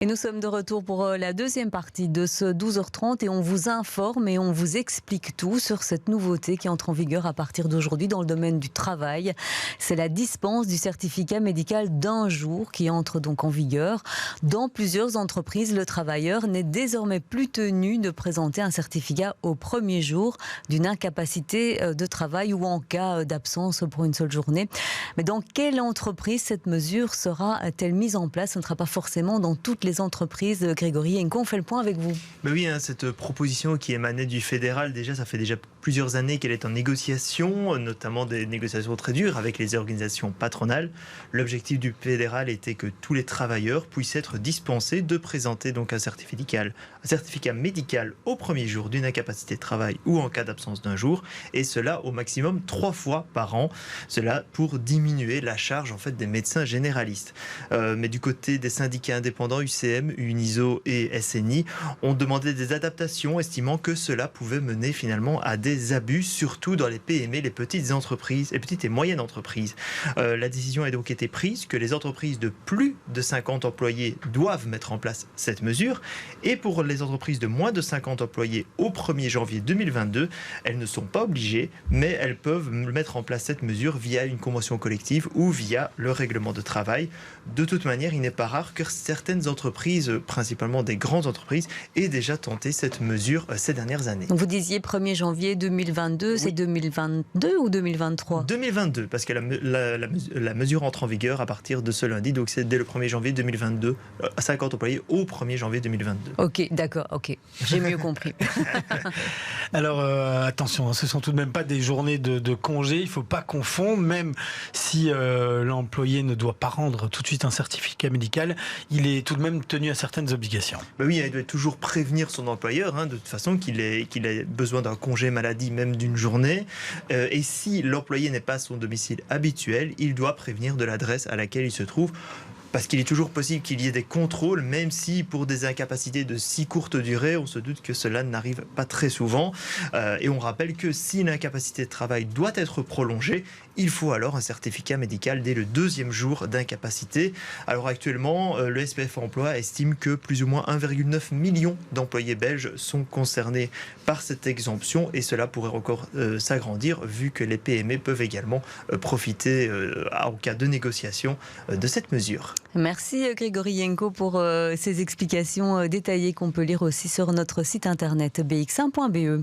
Et nous sommes de retour pour la deuxième partie de ce 12h30 et on vous informe et on vous explique tout sur cette nouveauté qui entre en vigueur à partir d'aujourd'hui dans le domaine du travail. C'est la dispense du certificat médical d'un jour qui entre donc en vigueur. Dans plusieurs entreprises, le travailleur n'est désormais plus tenu de présenter un certificat au premier jour d'une incapacité de travail ou en cas d'absence pour une seule journée. Mais dans quelle entreprise cette mesure sera-t-elle mise en place? Ce ne sera pas forcément dans toutes les entreprises. Grégory Henco, on fait le point avec vous. Ben oui, cette proposition qui émanait du fédéral, ça fait déjà plusieurs années qu'elle est en négociation, notamment des négociations très dures avec les organisations patronales. L'objectif du fédéral était que tous les travailleurs puissent être dispensés de présenter donc un certificat médical au premier jour d'une incapacité de travail ou en cas d'absence d'un jour, et cela au maximum 3 fois par an. Cela pour diminuer la charge en fait des médecins généralistes. Mais du côté des syndicats indépendants UCM, UNISO et SNI ont demandé des adaptations, estimant que cela pouvait mener finalement à des abus, surtout dans les PME, les petites entreprises, les petites et moyennes entreprises. La décision a donc été prise que les entreprises de plus de 50 employés doivent mettre en place cette mesure, et pour les entreprises de moins de 50 employés au 1er janvier 2022, elles ne sont pas obligées, mais elles peuvent mettre en place cette mesure via une convention collective ou via le règlement de travail. De toute manière, il n'est pas rare que certaines entreprises, principalement des grandes entreprises, aient déjà tenté cette mesure ces dernières années. Vous disiez 1er janvier 2022, c'est 2022 ou 2023 ? 2022, parce que la mesure entre en vigueur à partir de ce lundi, donc c'est dès le 1er janvier 2022, 50 employés au 1er janvier 2022. Ok, d'accord, ok, j'ai mieux compris. Alors attention, ce ne sont tout de même pas des journées de congé, il ne faut pas confondre, même si l'employé ne doit pas rendre tout de suite un certificat médical, il est tout de même tenu à certaines obligations. Ben oui, il doit toujours prévenir son employeur, de toute façon, qu'il ait besoin d'un congé maladie, même d'une journée. Et si l'employé n'est pas à son domicile habituel, il doit prévenir de l'adresse à laquelle il se trouve. Parce qu'il est toujours possible qu'il y ait des contrôles, même si pour des incapacités de si courte durée, on se doute que cela n'arrive pas très souvent. Et on rappelle que si l'incapacité de travail doit être prolongée, il faut alors un certificat médical dès le 2e jour d'incapacité. Alors actuellement, le SPF Emploi estime que plus ou moins 1,9 million d'employés belges sont concernés par cette exemption, et cela pourrait encore s'agrandir vu que les PME peuvent également profiter en cas de négociation de cette mesure. Merci Grégory Henco pour ces explications détaillées qu'on peut lire aussi sur notre site internet bx1.be.